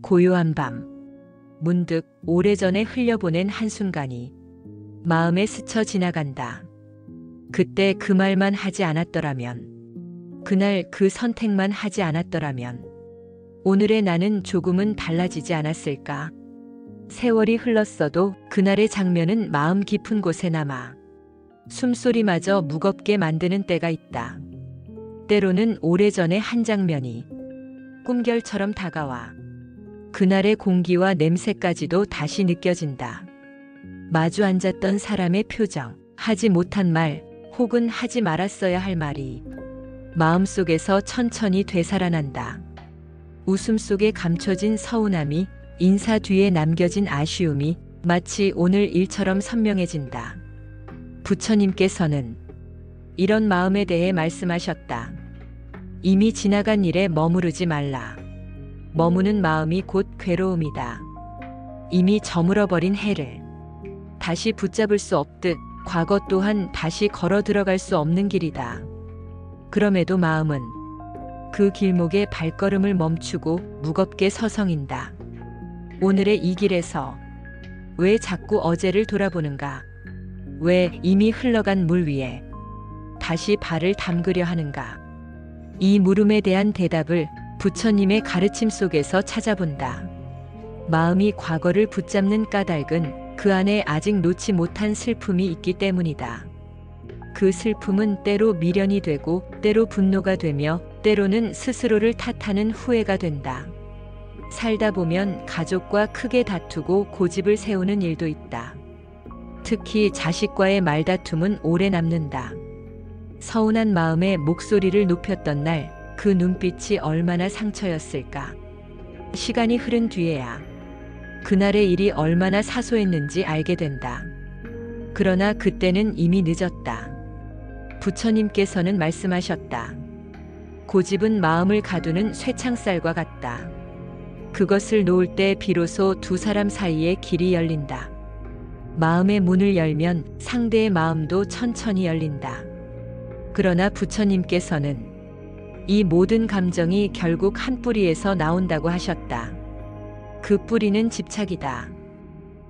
고요한 밤, 문득 오래전에 흘려보낸 한순간이 마음에 스쳐 지나간다. 그때 그 말만 하지 않았더라면, 그날 그 선택만 하지 않았더라면 오늘의 나는 조금은 달라지지 않았을까? 세월이 흘렀어도 그날의 장면은 마음 깊은 곳에 남아 숨소리마저 무겁게 만드는 때가 있다. 때로는 오래전의 한 장면이 꿈결처럼 다가와 그날의 공기와 냄새까지도 다시 느껴진다. 마주 앉았던 사람의 표정, 하지 못한 말, 혹은 하지 말았어야 할 말이 마음속에서 천천히 되살아난다. 웃음 속에 감춰진 서운함이, 인사 뒤에 남겨진 아쉬움이 마치 오늘 일처럼 선명해진다. 부처님께서는 이런 마음에 대해 말씀하셨다. 이미 지나간 일에 머무르지 말라. 머무는 마음이 곧 괴로움이다. 이미 저물어버린 해를 다시 붙잡을 수 없듯 과거 또한 다시 걸어 들어갈 수 없는 길이다. 그럼에도 마음은 그 길목에 발걸음을 멈추고 무겁게 서성인다. 오늘의 이 길에서 왜 자꾸 어제를 돌아보는가? 왜 이미 흘러간 물 위에 다시 발을 담그려 하는가? 이 물음에 대한 대답을 부처님의 가르침 속에서 찾아본다. 마음이 과거를 붙잡는 까닭은 그 안에 아직 놓지 못한 슬픔이 있기 때문이다. 그 슬픔은 때로 미련이 되고 때로 분노가 되며 때로는 스스로를 탓하는 후회가 된다. 살다 보면 가족과 크게 다투고 고집을 세우는 일도 있다. 특히 자식과의 말다툼은 오래 남는다. 서운한 마음에 목소리를 높였던 날, 그 눈빛이 얼마나 상처였을까. 시간이 흐른 뒤에야 그날의 일이 얼마나 사소했는지 알게 된다. 그러나 그때는 이미 늦었다. 부처님께서는 말씀하셨다. 고집은 마음을 가두는 쇠창살과 같다. 그것을 놓을 때 비로소 두 사람 사이에 길이 열린다. 마음의 문을 열면 상대의 마음도 천천히 열린다. 그러나 부처님께서는 이 모든 감정이 결국 한 뿌리에서 나온다고 하셨다. 그 뿌리는 집착이다.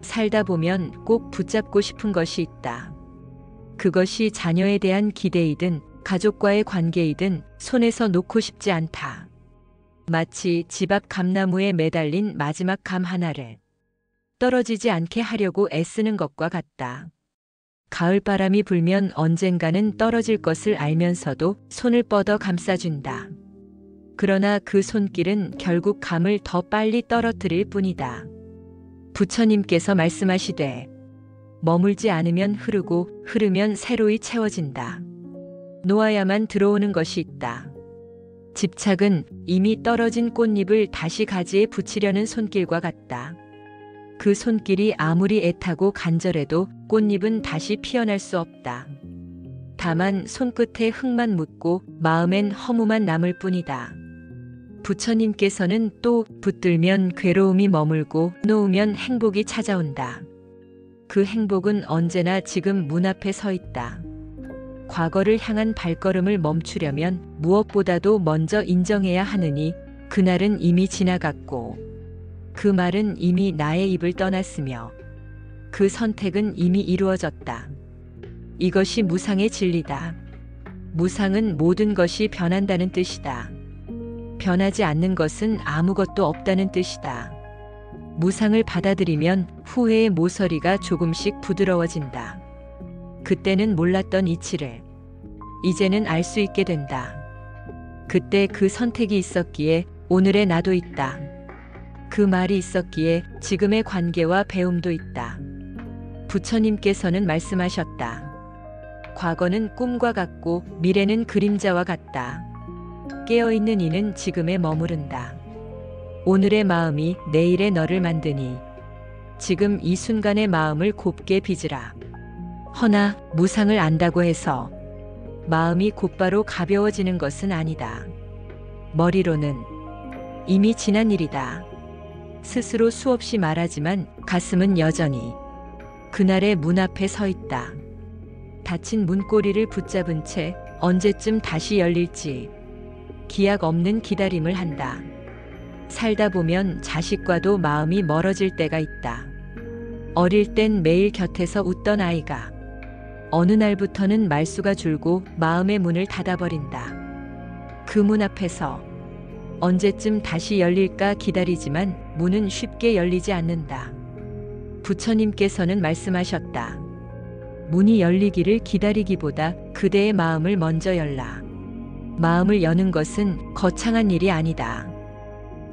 살다 보면 꼭 붙잡고 싶은 것이 있다. 그것이 자녀에 대한 기대이든 가족과의 관계이든 손에서 놓고 싶지 않다. 마치 집 앞 감나무에 매달린 마지막 감 하나를 떨어지지 않게 하려고 애쓰는 것과 같다. 가을바람이 불면 언젠가는 떨어질 것을 알면서도 손을 뻗어 감싸준다. 그러나 그 손길은 결국 감을 더 빨리 떨어뜨릴 뿐이다. 부처님께서 말씀하시되 머물지 않으면 흐르고 흐르면 새로이 채워진다. 놓아야만 들어오는 것이 있다. 집착은 이미 떨어진 꽃잎을 다시 가지에 붙이려는 손길과 같다. 그 손길이 아무리 애타고 간절해도 꽃잎은 다시 피어날 수 없다. 다만 손끝에 흙만 묻고 마음엔 허무만 남을 뿐이다. 부처님께서는 또 붙들면 괴로움이 머물고 놓으면 행복이 찾아온다. 그 행복은 언제나 지금 문 앞에 서 있다. 과거를 향한 발걸음을 멈추려면 무엇보다도 먼저 인정해야 하느니 그날은 이미 지나갔고 그 말은 이미 나의 입을 떠났으며 그 선택은 이미 이루어졌다. 이것이 무상의 진리다. 무상은 모든 것이 변한다는 뜻이다. 변하지 않는 것은 아무것도 없다는 뜻이다. 무상을 받아들이면 후회의 모서리가 조금씩 부드러워진다. 그때는 몰랐던 이치를 이제는 알 수 있게 된다. 그때 그 선택이 있었기에 오늘의 나도 있다. 그 말이 있었기에 지금의 관계와 배움도 있다. 부처님께서는 말씀하셨다. 과거는 꿈과 같고 미래는 그림자와 같다. 깨어있는 이는 지금에 머무른다. 오늘의 마음이 내일의 너를 만드니 지금 이 순간의 마음을 곱게 빚으라. 허나 무상을 안다고 해서 마음이 곧바로 가벼워지는 것은 아니다. 머리로는 이미 지난 일이다. 스스로 수없이 말하지만 가슴은 여전히 그날의 문 앞에 서 있다. 닫힌 문고리를 붙잡은 채 언제쯤 다시 열릴지 기약 없는 기다림을 한다. 살다 보면 자식과도 마음이 멀어질 때가 있다. 어릴 땐 매일 곁에서 웃던 아이가 어느 날부터는 말수가 줄고 마음의 문을 닫아버린다. 그 문 앞에서 언제쯤 다시 열릴까 기다리지만 문은 쉽게 열리지 않는다. 부처님께서는 말씀하셨다. 문이 열리기를 기다리기보다 그대의 마음을 먼저 열라. 마음을 여는 것은 거창한 일이 아니다.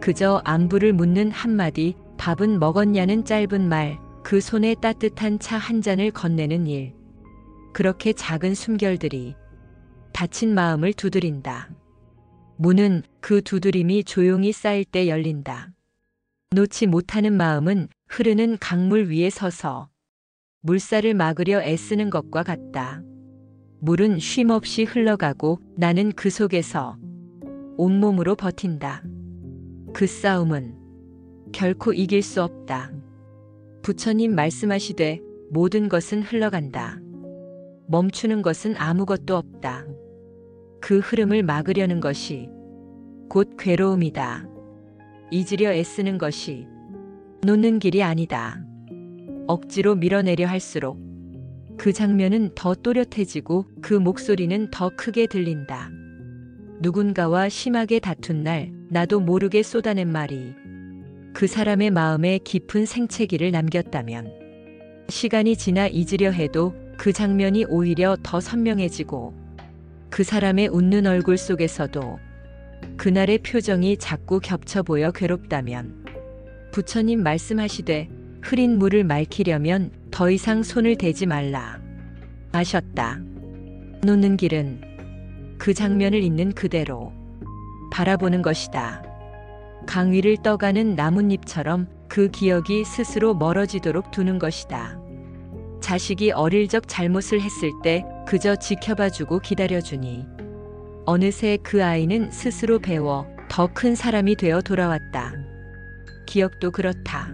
그저 안부를 묻는 한마디, 밥은 먹었냐는 짧은 말, 그 손에 따뜻한 차 한 잔을 건네는 일. 그렇게 작은 숨결들이 닫힌 마음을 두드린다. 문은 그 두드림이 조용히 쌓일 때 열린다. 놓지 못하는 마음은 흐르는 강물 위에 서서 물살을 막으려 애쓰는 것과 같다. 물은 쉼없이 흘러가고 나는 그 속에서 온몸으로 버틴다. 그 싸움은 결코 이길 수 없다. 부처님 말씀하시되 모든 것은 흘러간다. 멈추는 것은 아무것도 없다. 그 흐름을 막으려는 것이 곧 괴로움이다. 잊으려 애쓰는 것이 놓는 길이 아니다. 억지로 밀어내려 할수록 그 장면은 더 또렷해지고 그 목소리는 더 크게 들린다. 누군가와 심하게 다툰 날 나도 모르게 쏟아낸 말이 그 사람의 마음에 깊은 생채기를 남겼다면 시간이 지나 잊으려 해도 그 장면이 오히려 더 선명해지고 그 사람의 웃는 얼굴 속에서도 그날의 표정이 자꾸 겹쳐 보여 괴롭다면 부처님 말씀하시되 흐린 물을 맑히려면 더 이상 손을 대지 말라 하셨다. 놓는 길은 그 장면을 있는 그대로 바라보는 것이다. 강 위를 떠가는 나뭇잎처럼 그 기억이 스스로 멀어지도록 두는 것이다. 자식이 어릴 적 잘못을 했을 때 그저 지켜봐주고 기다려주니 어느새 그 아이는 스스로 배워 더 큰 사람이 되어 돌아왔다. 기억도 그렇다.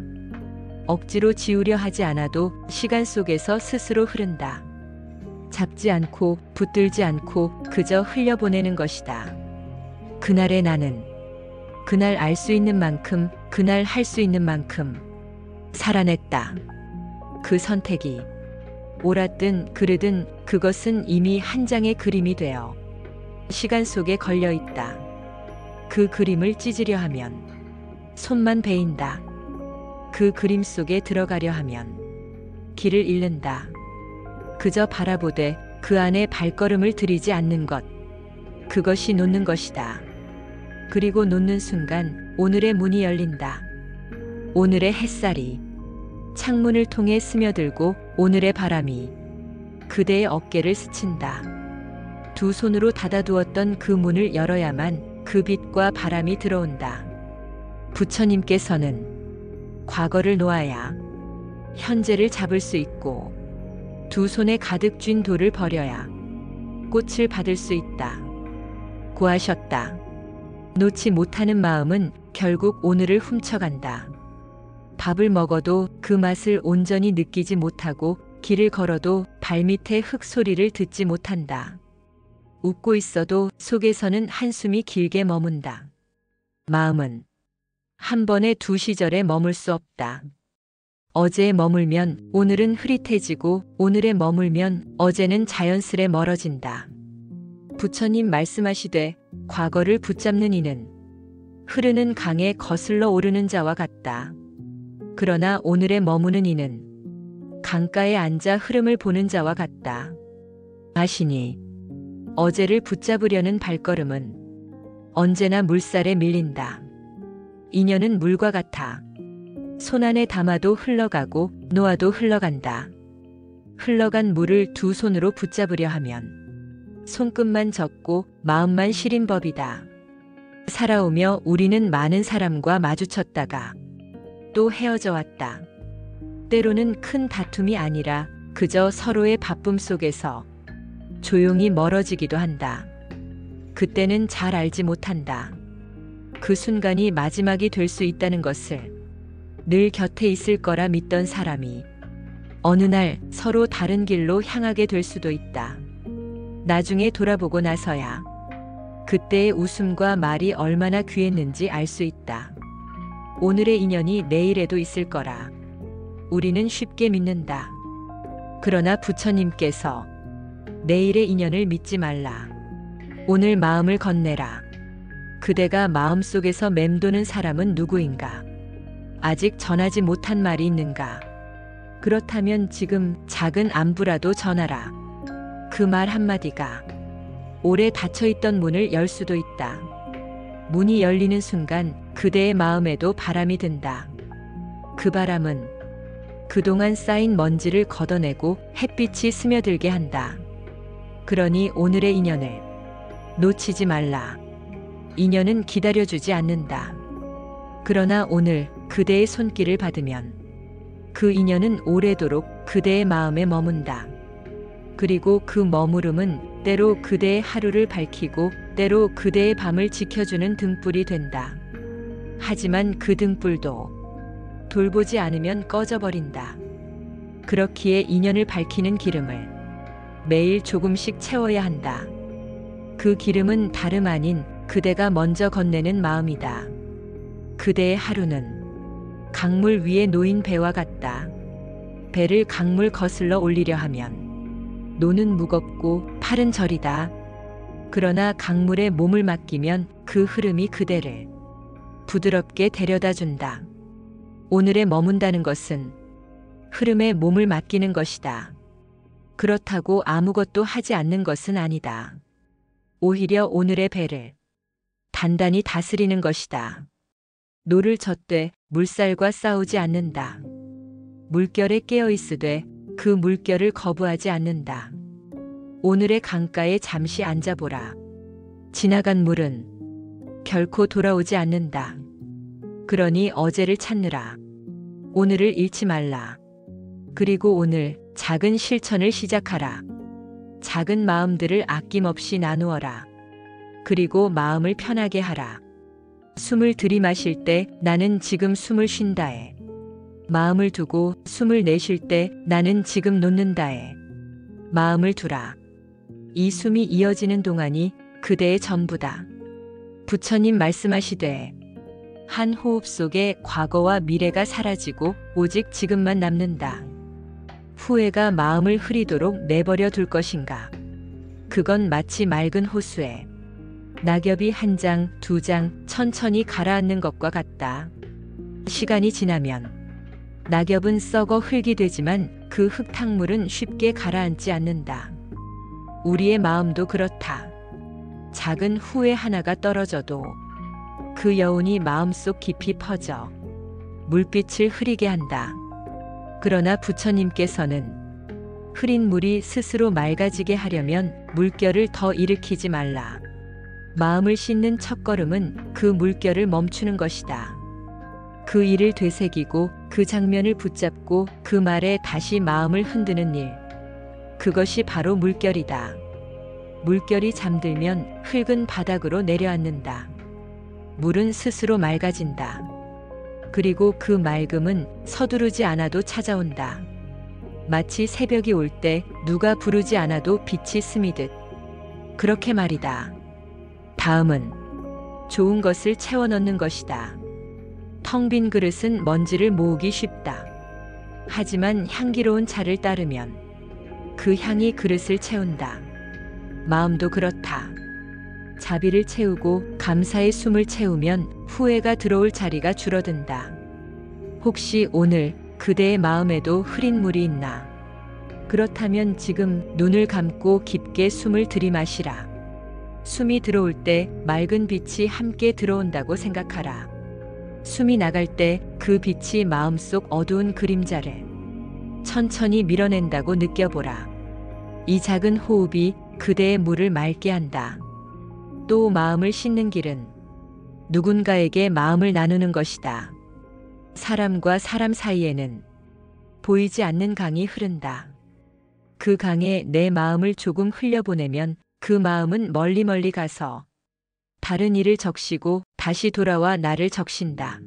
억지로 지우려 하지 않아도 시간 속에서 스스로 흐른다. 잡지 않고 붙들지 않고 그저 흘려보내는 것이다. 그날의 나는 그날 알 수 있는 만큼, 그날 할 수 있는 만큼 살아냈다. 그 선택이 옳았든 그르든 그것은 이미 한 장의 그림이 되어 시간 속에 걸려 있다. 그 그림을 찢으려 하면 손만 베인다. 그 그림 속에 들어가려 하면 길을 잃는다. 그저 바라보되 그 안에 발걸음을 들이지 않는 것. 그것이 놓는 것이다. 그리고 놓는 순간 오늘의 문이 열린다. 오늘의 햇살이 창문을 통해 스며들고 오늘의 바람이 그대의 어깨를 스친다. 두 손으로 닫아두었던 그 문을 열어야만 그 빛과 바람이 들어온다. 부처님께서는 과거를 놓아야 현재를 잡을 수 있고 두 손에 가득 쥔 돌을 버려야 꽃을 받을 수 있다. 고하셨다. 놓지 못하는 마음은 결국 오늘을 훔쳐간다. 밥을 먹어도 그 맛을 온전히 느끼지 못하고 길을 걸어도 발밑의 흙 소리를 듣지 못한다. 웃고 있어도 속에서는 한숨이 길게 머문다. 마음은 한 번에 두 시절에 머물 수 없다. 어제에 머물면 오늘은 흐릿해지고 오늘에 머물면 어제는 자연스레 멀어진다. 부처님 말씀하시되 과거를 붙잡는 이는 흐르는 강에 거슬러 오르는 자와 같다. 그러나 오늘에 머무는 이는 강가에 앉아 흐름을 보는 자와 같다. 아시니 어제를 붙잡으려는 발걸음은 언제나 물살에 밀린다. 인연은 물과 같아 손 안에 담아도 흘러가고 놓아도 흘러간다. 흘러간 물을 두 손으로 붙잡으려 하면 손끝만 젖고 마음만 시린 법이다. 살아오며 우리는 많은 사람과 마주쳤다가 또 헤어져 왔다. 때로는 큰 다툼이 아니라 그저 서로의 바쁨 속에서 조용히 멀어지기도 한다. 그때는 잘 알지 못한다. 그 순간이 마지막이 될 수 있다는 것을. 늘 곁에 있을 거라 믿던 사람이 어느 날 서로 다른 길로 향하게 될 수도 있다. 나중에 돌아보고 나서야 그때의 웃음과 말이 얼마나 귀했는지 알 수 있다. 오늘의 인연이 내일에도 있을 거라 우리는 쉽게 믿는다. 그러나 부처님께서 내일의 인연을 믿지 말라. 오늘 마음을 건네라. 그대가 마음속에서 맴도는 사람은 누구인가? 아직 전하지 못한 말이 있는가? 그렇다면 지금 작은 안부라도 전하라. 그 말 한마디가 오래 닫혀있던 문을 열 수도 있다. 문이 열리는 순간 그대의 마음에도 바람이 든다. 그 바람은 그동안 쌓인 먼지를 걷어내고 햇빛이 스며들게 한다. 그러니 오늘의 인연을 놓치지 말라. 인연은 기다려주지 않는다. 그러나 오늘 그대의 손길을 받으면 그 인연은 오래도록 그대의 마음에 머문다. 그리고 그 머무름은 때로 그대의 하루를 밝히고 때로 그대의 밤을 지켜주는 등불이 된다. 하지만 그 등불도 돌보지 않으면 꺼져버린다. 그렇기에 인연을 밝히는 기름을 매일 조금씩 채워야 한다. 그 기름은 다름 아닌 그대가 먼저 건네는 마음이다. 그대의 하루는 강물 위에 놓인 배와 같다. 배를 강물 거슬러 올리려 하면 노는 무겁고 팔은 저리다. 그러나 강물에 몸을 맡기면 그 흐름이 그대를 부드럽게 데려다 준다. 오늘에 머문다는 것은 흐름에 몸을 맡기는 것이다. 그렇다고 아무것도 하지 않는 것은 아니다. 오히려 오늘의 배를 단단히 다스리는 것이다. 노를 젓되 물살과 싸우지 않는다. 물결에 깨어 있으되 그 물결을 거부하지 않는다. 오늘의 강가에 잠시 앉아보라. 지나간 물은 결코 돌아오지 않는다. 그러니 어제를 찾느라 오늘을 잃지 말라. 그리고 오늘 작은 실천을 시작하라. 작은 마음들을 아낌없이 나누어라. 그리고 마음을 편하게 하라. 숨을 들이마실 때 나는 지금 숨을 쉰다에. 마음을 두고 숨을 내쉴 때 나는 지금 놓는다에. 마음을 두라. 이 숨이 이어지는 동안이 그대의 전부다. 부처님 말씀하시되 한 호흡 속에 과거와 미래가 사라지고 오직 지금만 남는다. 후회가 마음을 흐리도록 내버려 둘 것인가? 그건 마치 맑은 호수에 낙엽이 한 장, 두 장 천천히 가라앉는 것과 같다. 시간이 지나면 낙엽은 썩어 흙이 되지만 그 흙탕물은 쉽게 가라앉지 않는다. 우리의 마음도 그렇다. 작은 후회 하나가 떨어져도 그 여운이 마음속 깊이 퍼져 물빛을 흐리게 한다. 그러나 부처님께서는 흐린 물이 스스로 맑아지게 하려면 물결을 더 일으키지 말라. 마음을 씻는 첫걸음은 그 물결을 멈추는 것이다. 그 일을 되새기고 그 장면을 붙잡고 그 말에 다시 마음을 흔드는 일. 그것이 바로 물결이다. 물결이 잠들면 흙은 바닥으로 내려앉는다. 물은 스스로 맑아진다. 그리고 그 맑음은 서두르지 않아도 찾아온다. 마치 새벽이 올 때 누가 부르지 않아도 빛이 스미듯. 그렇게 말이다. 다음은 좋은 것을 채워 넣는 것이다. 텅 빈 그릇은 먼지를 모으기 쉽다. 하지만 향기로운 차를 따르면 그 향이 그릇을 채운다. 마음도 그렇다. 자비를 채우고 감사의 숨을 채우면 후회가 들어올 자리가 줄어든다. 혹시 오늘 그대의 마음에도 흐린 물이 있나? 그렇다면 지금 눈을 감고 깊게 숨을 들이마시라. 숨이 들어올 때 맑은 빛이 함께 들어온다고 생각하라. 숨이 나갈 때 그 빛이 마음속 어두운 그림자를 천천히 밀어낸다고 느껴보라. 이 작은 호흡이 그대의 물을 맑게 한다. 또 마음을 씻는 길은 누군가에게 마음을 나누는 것이다. 사람과 사람 사이에는 보이지 않는 강이 흐른다. 그 강에 내 마음을 조금 흘려보내면 그 마음은 멀리 가서 다른 일을 적시고 다시 돌아와 나를 적신다.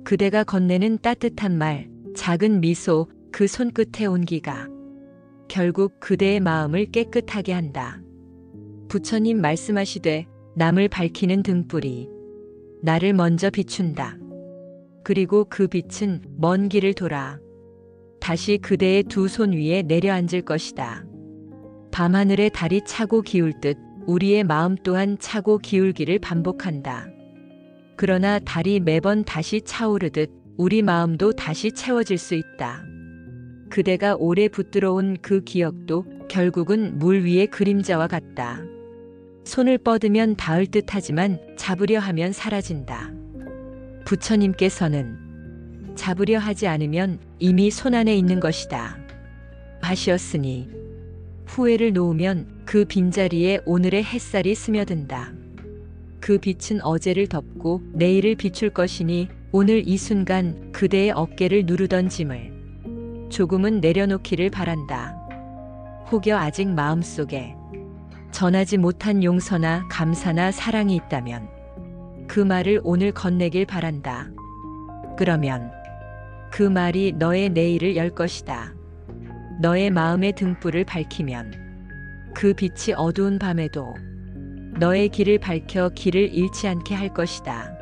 그대가 건네는 따뜻한 말, 작은 미소, 그 손끝의 온기가 결국 그대의 마음을 깨끗하게 한다. 부처님 말씀하시되 남을 밝히는 등불이 나를 먼저 비춘다. 그리고 그 빛은 먼 길을 돌아 다시 그대의 두 손 위에 내려앉을 것이다. 밤하늘의 달이 차고 기울 듯 우리의 마음 또한 차고 기울기를 반복한다. 그러나 달이 매번 다시 차오르듯 우리 마음도 다시 채워질 수 있다. 그대가 오래 붙들어온 그 기억도 결국은 물 위의 그림자와 같다. 손을 뻗으면 닿을 듯 하지만 잡으려 하면 사라진다. 부처님께서는 잡으려 하지 않으면 이미 손안에 있는 것이다 하시었으니 후회를 놓으면 그 빈자리에 오늘의 햇살이 스며든다. 그 빛은 어제를 덮고 내일을 비출 것이니 오늘 이 순간 그대의 어깨를 누르던 짐을 조금은 내려놓기를 바란다. 혹여 아직 마음속에 전하지 못한 용서나 감사나 사랑이 있다면 그 말을 오늘 건네길 바란다. 그러면 그 말이 너의 내일을 열 것이다. 너의 마음의 등불을 밝히면 그 빛이 어두운 밤에도 너의 길을 밝혀 길을 잃지 않게 할 것이다.